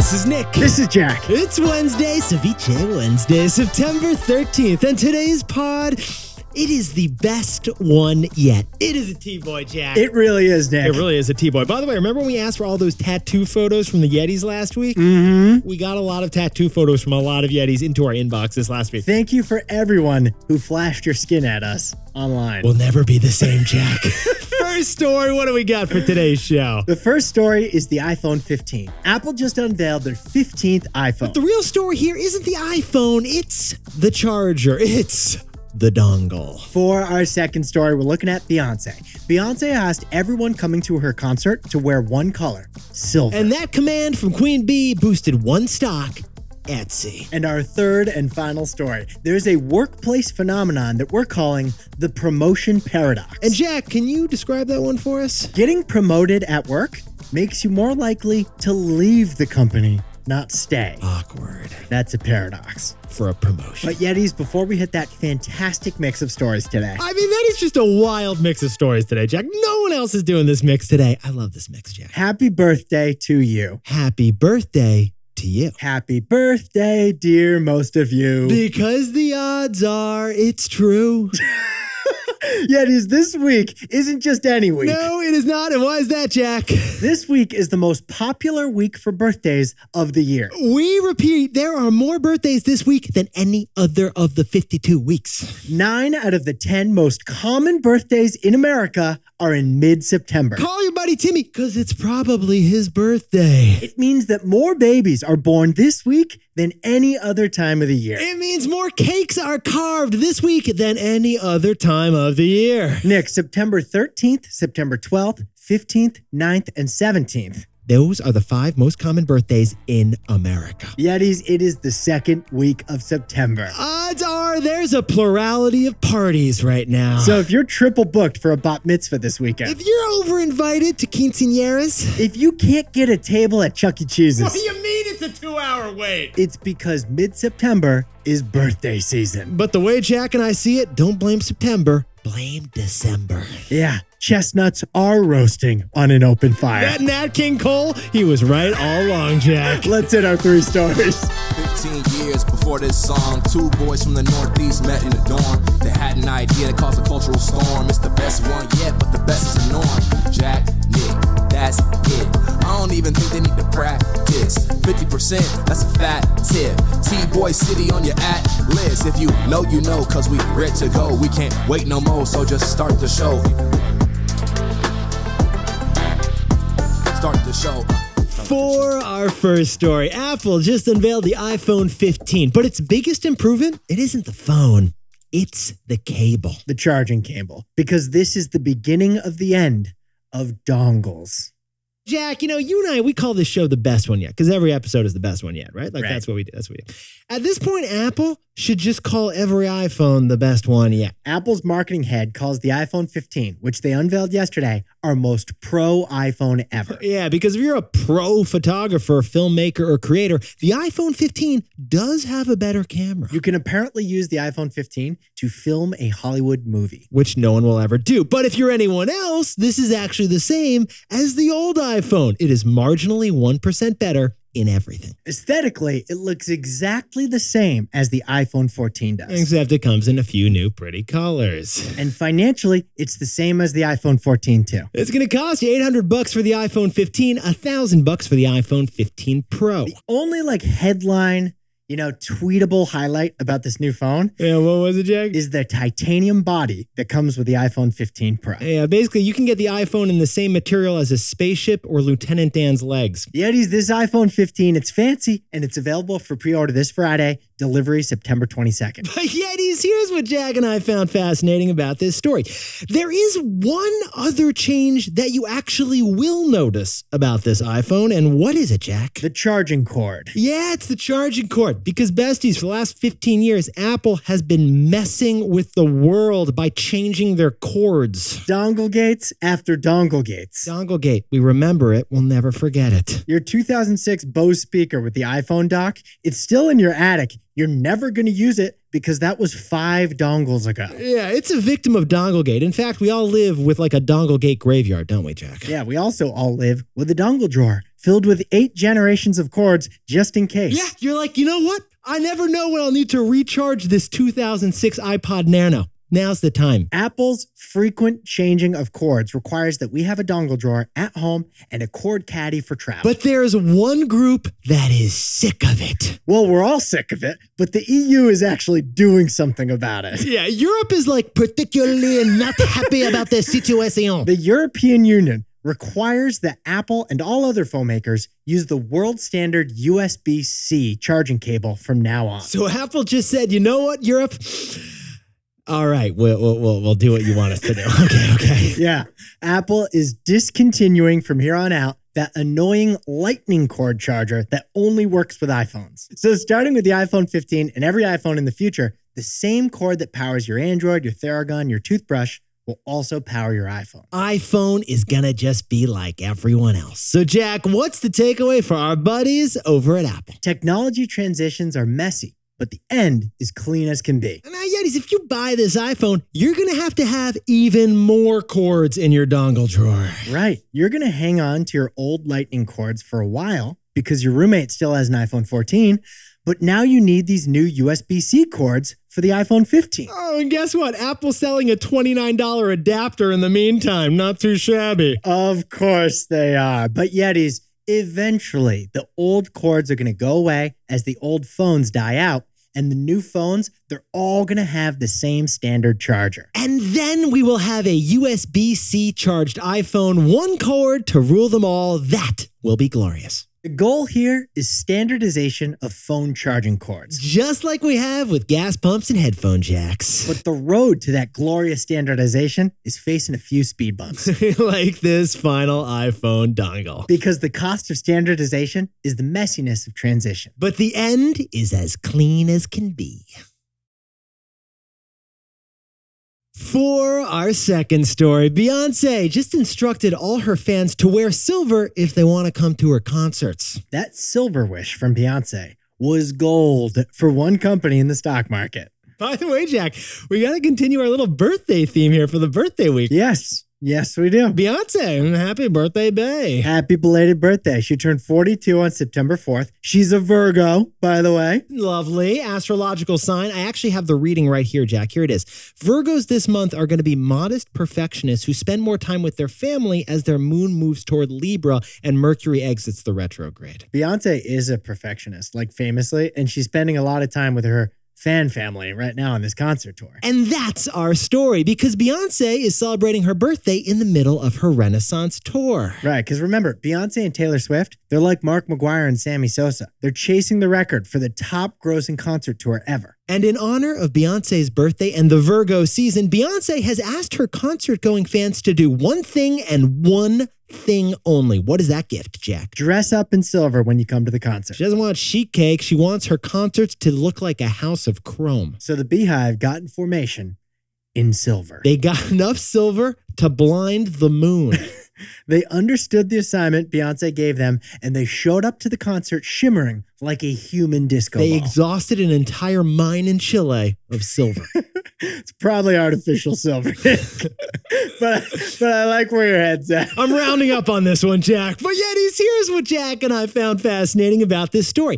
This is Nick. This is Jack. It's Wednesday, Ceviche Wednesday, September 13th. And today's pod, it is the best one yet. It is a T-Boy, Jack. It really is, Nick. It really is a T-Boy. By the way, remember when we asked for all those tattoo photos from the Yetis last week? Mm-hmm. We got a lot of tattoo photos from a lot of Yetis into our inbox this last week. Thank you for everyone who flashed your skin at us online. We'll never be the same, Jack. First story, what do we got for today's show? The first story is the iPhone 15. Apple just unveiled their 15th iPhone. The real story here isn't the iPhone, it's the charger. It's the dongle. For our second story, we're looking at Beyonce. Beyonce asked everyone coming to her concert to wear one color, silver. And that command from Queen Bee boosted one stock, Etsy. And our third and final story. There's a workplace phenomenon that we're calling the promotion paradox. And Jack, can you describe that one for us? Getting promoted at work makes you more likely to leave the company, not stay. Awkward. That's a paradox. For a promotion. But Yetis, before we hit that fantastic mix of stories today. I mean, that is just a wild mix of stories today, Jack. No one else is doing this mix today. I love this mix, Jack. Happy birthday to you. Happy birthday to you. Happy birthday, dear most of you. Because the odds are it's true. Yetis, this week isn't just any week. No, it is not. And why is that, Jack? This week is the most popular week for birthdays of the year. We repeat, there are more birthdays this week than any other of the 52 weeks. 9 out of the 10 most common birthdays in America are in mid-September. Call your buddy Timmy, because it's probably his birthday. It means that more babies are born this week than any other time of the year. It means more cakes are carved this week than any other time of the year. Nick, September 13th, September 12th, 15th, 9th, and 17th. Those are the 5 most common birthdays in America. Yetis, it is the second week of September. Odds are there's a plurality of parties right now. So if you're triple booked for a bat mitzvah this weekend. If you're over-invited to quinceañeras. If you can't get a table at Chuck E. Cheese's. What do you mean it's a 2-hour wait? It's because mid-September is birthday season. But the way Jack and I see it, don't blame September, blame December. Yeah, chestnuts are roasting on an open fire. That Nat King Cole, he was right all along, Jack. Let's hit our 3 stories. 15 years before this song, 2 boys from the Northeast met in the dorm. They had an idea that caused a cultural storm. It's the best one yet, but the best is the norm. Jack, Nick, that's it. I don't even think they need to practice. 50%, that's a fat tip. T-Boy City on your at list. If you know, you know, cause we ready to go. We can't wait no more, so just start the show. Start the show. For our first story, Apple just unveiled the iPhone 15, but its biggest improvement, it isn't the phone, it's the cable. The charging cable. Because this is the beginning of the end of dongles. Jack, you know, you and I, we call this show the best one yet, because every episode is the best one yet, right? Like, right. That's what we do. That's what we do. At this point, Apple should just call every iPhone the best one yet. Apple's marketing head calls the iPhone 15, which they unveiled yesterday, our most pro iPhone ever. Yeah, because if you're a pro photographer, filmmaker, or creator, the iPhone 15 does have a better camera. You can apparently use the iPhone 15 to film a Hollywood movie. Which no one will ever do. But if you're anyone else, this is actually the same as the old iPhone. It is marginally 1% better in everything. Aesthetically, it looks exactly the same as the iPhone 14 does. Except it comes in a few new pretty colors. And financially, it's the same as the iPhone 14 too. It's going to cost you $800 for the iPhone 15, $1,000 for the iPhone 15 Pro. The only headline, tweetable highlight about this new phone. Yeah, what was it, Jack? Is the titanium body that comes with the iPhone 15 Pro. Yeah, basically, you can get the iPhone in the same material as a spaceship or Lieutenant Dan's legs. Yetis, this iPhone 15, it's fancy, and it's available for pre-order this Friday, delivery September 22nd. But Yetis, here's what Jack and I found fascinating about this story. There is one other change that you actually will notice about this iPhone, and what is it, Jack? The charging cord. Yeah, it's the charging cord. Because besties, for the last 15 years, Apple has been messing with the world by changing their cords. Dongle gates after dongle gates. Dongle gate. We remember it. We'll never forget it. Your 2006 Bose speaker with the iPhone dock, it's still in your attic. You're never going to use it because that was 5 dongles ago. Yeah, it's a victim of Donglegate. In fact, we all live with like a Donglegate graveyard, don't we, Jack? Yeah, we also all live with a dongle drawer filled with 8 generations of cords just in case. Yeah, you're like, you know what? I never know when I'll need to recharge this 2006 iPod Nano. Now's the time. Apple's frequent changing of cords requires that we have a dongle drawer at home and a cord caddy for travel. But there's one group that is sick of it. Well, we're all sick of it, but the EU is actually doing something about it. Yeah, Europe is like particularly not happy about this situation. The European Union requires that Apple and all other phone makers use the world standard USB-C charging cable from now on. So Apple just said, you know what, Europe? All right, we'll do what you want us to do. Okay. Yeah, Apple is discontinuing from here on out that annoying lightning cord charger that only works with iPhones. So starting with the iPhone 15 and every iPhone in the future, the same cord that powers your Android, your Theragun, your toothbrush will also power your iPhone. iPhone is gonna just be like everyone else. So Jack, what's the takeaway for our buddies over at Apple? Technology transitions are messy, but the end is clean as can be. Now, Yetis, if you buy this iPhone, you're going to have even more cords in your dongle drawer. Right. You're going to hang on to your old lightning cords for a while because your roommate still has an iPhone 14, but now you need these new USB-C cords for the iPhone 15. Oh, and guess what? Apple's selling a $29 adapter in the meantime. Not too shabby. Of course they are. But Yetis, eventually, the old cords are going to go away as the old phones die out, and the new phones, they're all going to have the same standard charger. And then we will have a USB-C charged iPhone, one cord to rule them all. That will be glorious. The goal here is standardization of phone charging cords. Just like we have with gas pumps and headphone jacks. But the road to that glorious standardization is facing a few speed bumps. Like this final iPhone dongle. Because the cost of standardization is the messiness of transition. But the end is as clean as can be. For our second story, Beyonce just instructed all her fans to wear silver if they want to come to her concerts. That silver wish from Beyonce was gold for one company in the stock market. By the way, Jack, we got to continue our little birthday theme here for the birthday week. Yes, we do. Beyonce, happy birthday, bae. Happy belated birthday. She turned 42 on September 4th. She's a Virgo, by the way. Lovely. Astrological sign. I actually have the reading right here, Jack. Here it is. Virgos this month are going to be modest perfectionists who spend more time with their family as their moon moves toward Libra and Mercury exits the retrograde. Beyonce is a perfectionist, like famously, and she's spending a lot of time with her fan family right now on this concert tour. And that's our story because Beyonce is celebrating her birthday in the middle of her Renaissance tour. Right, because remember, Beyonce and Taylor Swift, they're like Mark McGuire and Sammy Sosa. They're chasing the record for the top grossing concert tour ever. And in honor of Beyonce's birthday and the Virgo season, Beyonce has asked her concert-going fans to do one thing and one thing only. What is that gift, Jack? Dress up in silver when you come to the concert. She doesn't want sheet cake. She wants her concerts to look like a house of chrome. So the Beehive got in formation in silver. They got enough silver to blind the moon. They understood the assignment Beyonce gave them, and they showed up to the concert shimmering like a human disco ball. They exhausted an entire mine in Chile of silver. It's probably artificial silver. but I like where your head's at. I'm rounding up on this one, Jack. But Yetis, here's what Jack and I found fascinating about this story.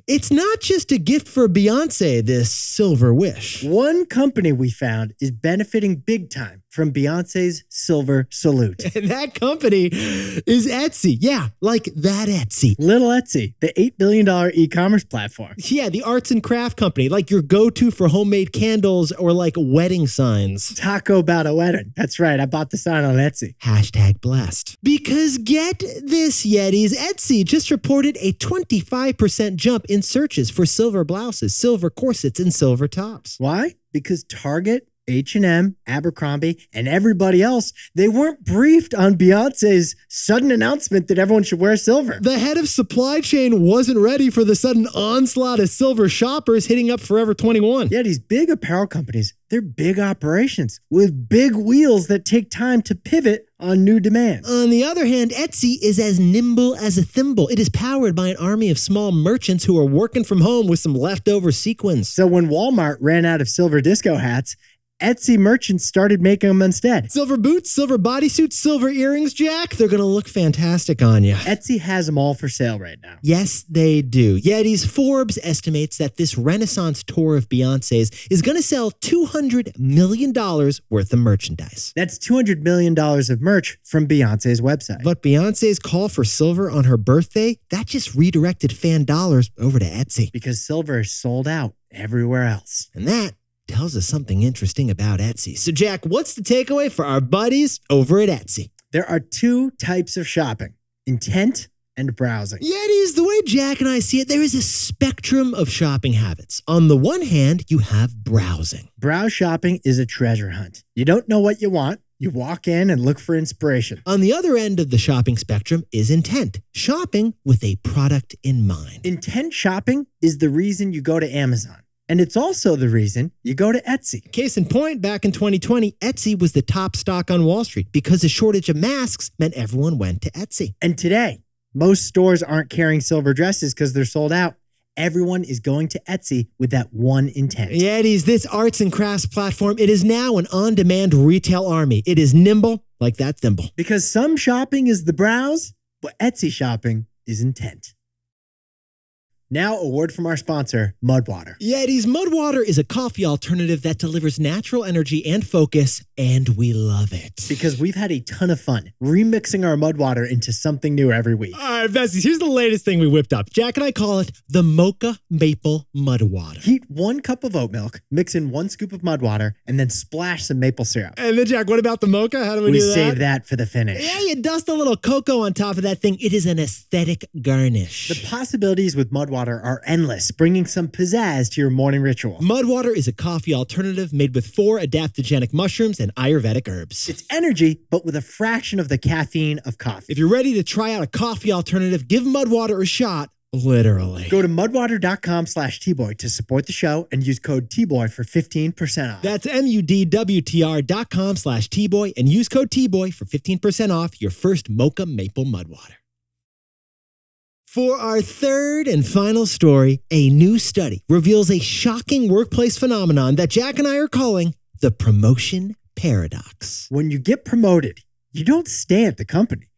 It's not just a gift for Beyonce, this silver wish. One company we found is benefiting big time from Beyonce's silver salute. And that company is Etsy. Yeah, like that Etsy. Little Etsy, the $8 billion e-commerce platform. Yeah, the arts and craft company, like your go-to for homemade candles or like wedding signs. Taco about a wedding. That's right, I bought the sign on Etsy. Hashtag blessed. Because get this, Yetis, Etsy just reported a 25% jump in searches for silver blouses, silver corsets, and silver tops. Why? Because Target H&M, Abercrombie, and everybody else, they weren't briefed on Beyonce's sudden announcement that everyone should wear silver. The head of supply chain wasn't ready for the sudden onslaught of silver shoppers hitting up Forever 21. Yeah, these big apparel companies, they're big operations with big wheels that take time to pivot on new demand. On the other hand, Etsy is as nimble as a thimble. It is powered by an army of small merchants who are working from home with some leftover sequins. So when Walmart ran out of silver disco hats, Etsy merchants started making them instead. Silver boots, silver bodysuits, silver earrings, Jack. They're going to look fantastic on you. Etsy has them all for sale right now. Yes, they do. Yeti's Forbes estimates that this Renaissance tour of Beyonce's is going to sell $200 million worth of merchandise. That's $200 million of merch from Beyonce's website. But Beyonce's call for silver on her birthday, that just redirected fan dollars over to Etsy. Because silver is sold out everywhere else. And that tells us something interesting about Etsy. So, Jack, what's the takeaway for our buddies over at Etsy? There are two types of shopping: intent and browsing. Yetis, the way Jack and I see it, there is a spectrum of shopping habits. On the one hand, you have browsing. Browse shopping is a treasure hunt. You don't know what you want. You walk in and look for inspiration. On the other end of the shopping spectrum is intent, shopping with a product in mind. Intent shopping is the reason you go to Amazon. And it's also the reason you go to Etsy. Case in point, back in 2020, Etsy was the top stock on Wall Street because a shortage of masks meant everyone went to Etsy. And today, most stores aren't carrying silver dresses because they're sold out. Everyone is going to Etsy with that one intent. Yetis, this arts and crafts platform, it is now an on-demand retail army. It is nimble like that thimble. Because some shopping is the browse, but Etsy shopping is intent. Now, a word from our sponsor, Mudwater. Yetis, Mudwater is a coffee alternative that delivers natural energy and focus, and we love it. Because we've had a ton of fun remixing our Mudwater into something new every week. All right, besties, here's the latest thing we whipped up. Jack and I call it the Mocha Maple Mudwater. Heat 1 cup of oat milk, mix in 1 scoop of Mudwater, and then splash some maple syrup. And then, Jack, what about the mocha? How do we do that? We save that for the finish. Yeah, you dust a little cocoa on top of that thing. It is an aesthetic garnish. The possibilities with Mudwater are endless, bringing some pizzazz to your morning ritual. Mudwater is a coffee alternative made with 4 adaptogenic mushrooms and Ayurvedic herbs. It's energy, but with a fraction of the caffeine of coffee. If you're ready to try out a coffee alternative, give Mudwater a shot, literally. Go to mudwater.com/tboy to support the show and use code TBOY for 15% off. That's mudwtr.com/tboy and use code TBOY for 15% off your first Mocha Maple Mudwater. For our third and final story, a new study reveals a shocking workplace phenomenon that Jack and I are calling the promotion paradox. When you get promoted, you don't stay at the company.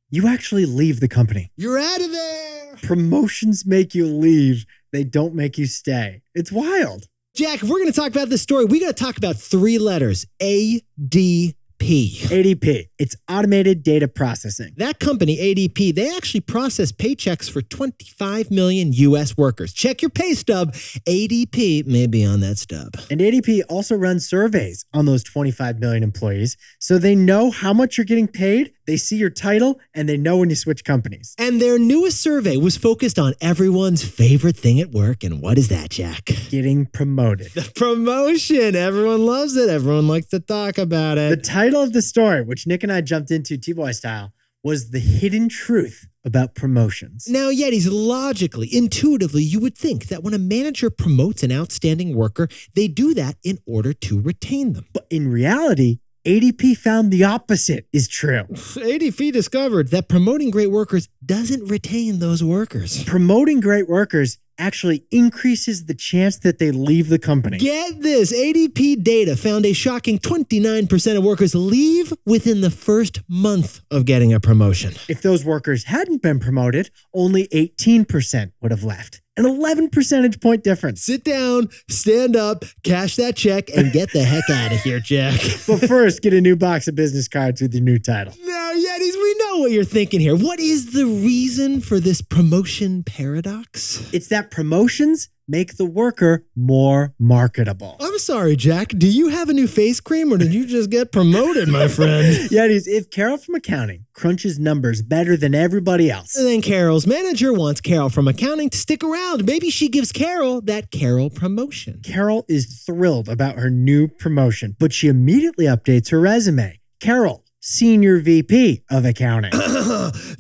You actually leave the company. You're out of there. Promotions make you leave. They don't make you stay. It's wild. Jack, if we're going to talk about this story, we got to talk about 3 letters, ADP. ADP. It's automated data processing. That company, ADP, they actually process paychecks for 25 million U.S. workers. Check your pay stub. ADP may be on that stub. And ADP also runs surveys on those 25 million employees, so they know how much you're getting paid, they see your title, and they know when you switch companies. And their newest survey was focused on everyone's favorite thing at work. And what is that, Jack? Getting promoted. The promotion. Everyone loves it. Everyone likes to talk about it. The title of the story, which Nick and I jumped into T-Boy style, was The Hidden Truth About Promotions. Now, Yetis, logically, intuitively, you would think that when a manager promotes an outstanding worker, they do that in order to retain them. But in reality, ADP found the opposite is true. ADP discovered that promoting great workers doesn't retain those workers. Promoting great workers actually increases the chance that they leave the company. Get this, ADP data found a shocking 29% of workers leave within the first month of getting a promotion. If those workers hadn't been promoted, only 18% would have left. An 11 percentage point difference. Sit down, stand up, cash that check, and get the heck out of here, Jack. But first, get a new box of business cards with your new title. Now, Yetis, we know what you're thinking here. What is the reason for this promotion paradox? It's that promotions make the worker more marketable. I'm sorry, Jack. Do you have a new face cream or did you just get promoted, my friend? Yetis, if Carol from accounting crunches numbers better than everybody else, Then Carol's manager wants Carol from accounting to stick around. Maybe she gives Carol that Carol promotion. Carol is thrilled about her new promotion, but she immediately updates her resume. Carol, Senior VP of Accounting.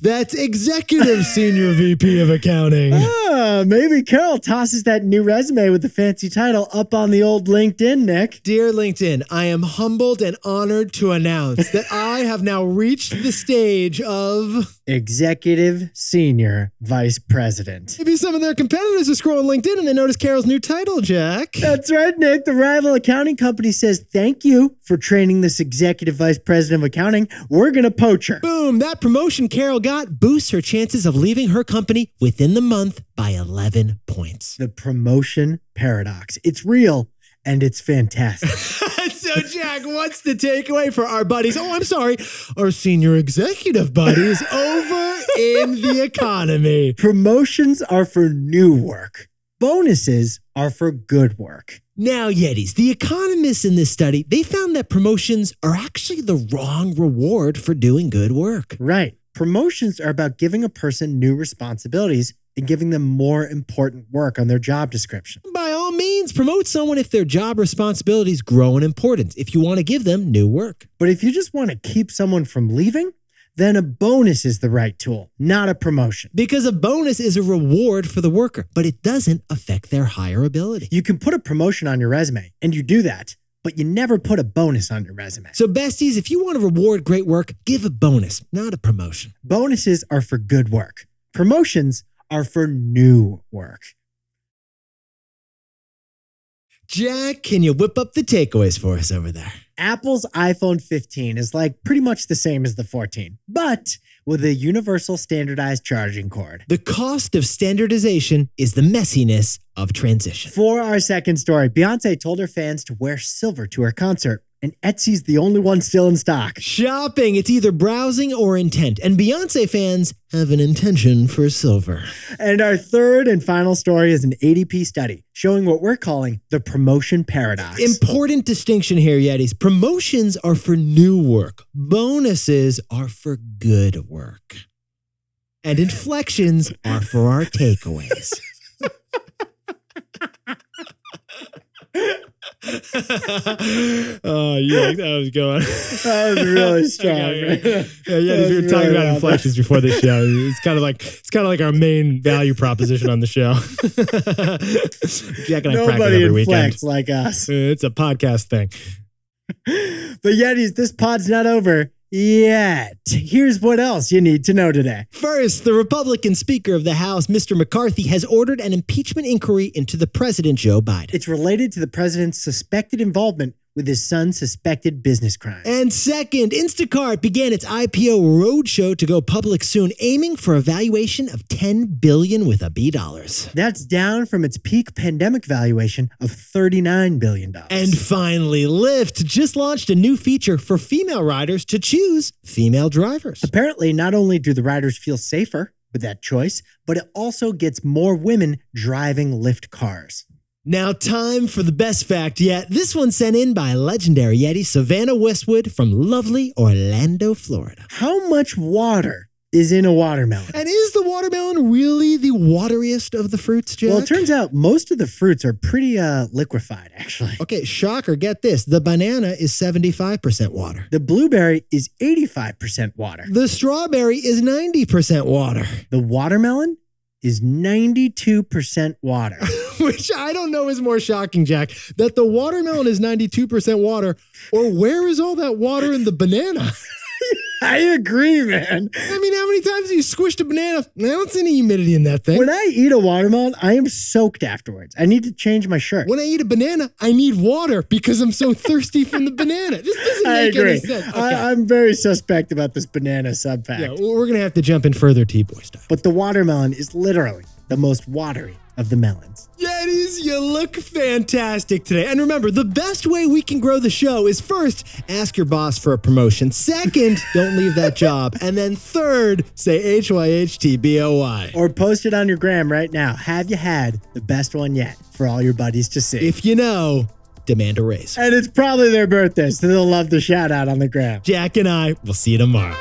That's Executive Senior VP of Accounting. Maybe Carol tosses that new resume with the fancy title up on the old LinkedIn, Nick. Dear LinkedIn, I am humbled and honored to announce that I have now reached the stage of Executive Senior Vice President. maybe some of their competitors are scrolling LinkedIn and they notice Carol's new title, Jack. That's right, Nick. The rival accounting company says, thank you for training this Executive Vice President of Accounting. We're going to poach her. Boom, that promotion Carol got boosts her chances of leaving her company within the month by 11 points. The promotion paradox. It's real and it's fantastic. So, Jack, what's the takeaway for our buddies? Oh, I'm sorry, our senior executive buddies over in the economy. Promotions are for new work. Bonuses are for good work. Now, Yetis, the economists in this study, they found that promotions are actually the wrong reward for doing good work. Right. Promotions are about giving a person new responsibilities and giving them more important work on their job description. By all means, promote someone if their job responsibilities grow in importance, if you want to give them new work. But if you just want to keep someone from leaving, then a bonus is the right tool, not a promotion. Because a bonus is a reward for the worker, but it doesn't affect their hireability. You can put a promotion on your resume, and you do that, but you never put a bonus on your resume. So besties, if you want to reward great work, give a bonus, not a promotion. Bonuses are for good work. Promotions are for new work. Jack, can you whip up the takeaways for us over there? Apple's iPhone 15 is like pretty much the same as the 14, but with a universal standardized charging cord. The cost of standardization is the messiness of transition. For our second story, Beyonce told her fans to wear silver to her concert, and Etsy's the only one still in stock. Shopping, it's either browsing or intent, and Beyonce fans have an intention for silver. And our third and final story is an ADP study showing what we're calling the promotion paradox. Important distinction here, Yetis. Promotions are for new work. Bonuses are for good work. And inflections are for our takeaways. Oh, you like that was going. That was really strong. Okay. Yeah, we were talking about inflections before the show. It's kind of like our main value proposition on the show. Jack and I practice every weekend. Nobody inflects like us. It's a podcast thing. But Yetis, this pod's not over yet. Here's what else you need to know today. First, the Republican Speaker of the House, Mr. McCarthy, has ordered an impeachment inquiry into the President Joe Biden. It's related to the president's suspected involvement with his son's suspected business crimes. And second, Instacart began its IPO roadshow to go public soon, aiming for a valuation of $10 billion with a B dollars. That's down from its peak pandemic valuation of $39 billion. And finally, Lyft just launched a new feature for female riders to choose female drivers. Apparently, not only do the riders feel safer with that choice, but it also gets more women driving Lyft cars. Now, time for the best fact yet. This one sent in by legendary Yeti Savannah Westwood from lovely Orlando, Florida. How much water is in a watermelon? And is the watermelon really the wateriest of the fruits, Jack? Well, it turns out most of the fruits are pretty liquefied, actually. Okay, shocker, get this. The banana is 75% water. The blueberry is 85% water. The strawberry is 90% water. The watermelon is 92% water. Which I don't know is more shocking, Jack, that the watermelon is 92% water, or where is all that water in the banana? I agree, man. I mean, how many times have you squished a banana? I don't see any humidity in that thing. When I eat a watermelon, I am soaked afterwards. I need to change my shirt. When I eat a banana, I need water because I'm so thirsty from the banana. This doesn't make any sense. Okay. I'm very suspect about this banana sub-fact. Yeah, we're going to have to jump in further T-Boy style. But the watermelon is literally the most watery of the melons. Yetis, you look fantastic today. And remember, the best way we can grow the show is first, ask your boss for a promotion. Second, don't leave that job. And then third, say HYHTBOY. Or post it on your gram right now. Have you had the best one yet for all your buddies to see? If you know, demand a raise. And it's probably their birthday, so they'll love the shout out on the gram. Jack and I will see you tomorrow.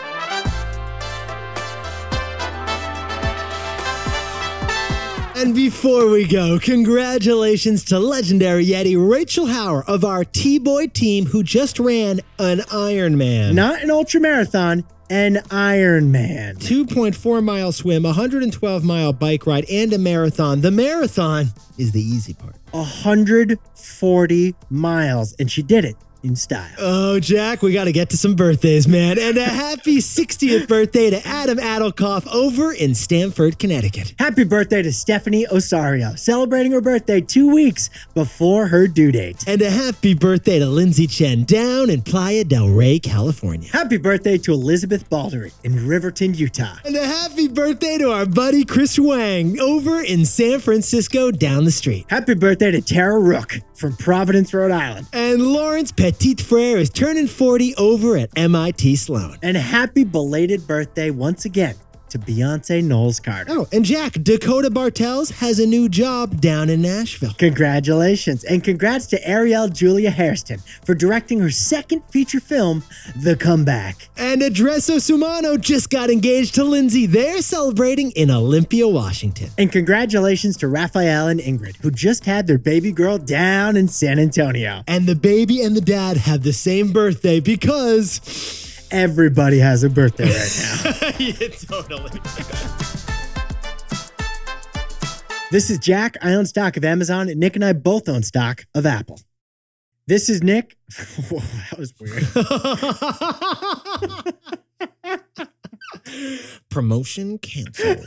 And before we go, congratulations to legendary Yeti Rachel Hauer of our T-Boy team who just ran an Ironman. Not an ultramarathon, an Ironman. 2.4-mile swim, 112-mile bike ride, and a marathon. The marathon is the easy part. 140 miles, and she did it in style. Oh, Jack, we got to get to some birthdays, man. And a happy 60th birthday to Adam Adelkoff over in Stamford, Connecticut. Happy birthday to Stephanie Osario, celebrating her birthday 2 weeks before her due date. And a happy birthday to Lindsay Chen down in Playa del Rey, California. Happy birthday to Elizabeth Baldery in Riverton, Utah. And a happy birthday to our buddy Chris Wang over in San Francisco down the street. Happy birthday to Tara Rook from Providence, Rhode Island. And Lawrence Petit Frere is turning 40 over at MIT Sloan. And happy belated birthday once again to Beyonce Knowles Carter. Oh, and Jack, Dakota Bartels has a new job down in Nashville. Congratulations, and congrats to Ariel Julia Hairston for directing her second feature film, The Comeback. And Adreso Sumano just got engaged to Lindsay. They're celebrating in Olympia, Washington. And congratulations to Raphael and Ingrid, who just had their baby girl down in San Antonio. And the baby and the dad have the same birthday because everybody has a birthday right now. Yeah, totally. This is Jack. I own stock of Amazon, and Nick and I both own stock of Apple. This is Nick. Whoa, that was weird. Promotion canceled.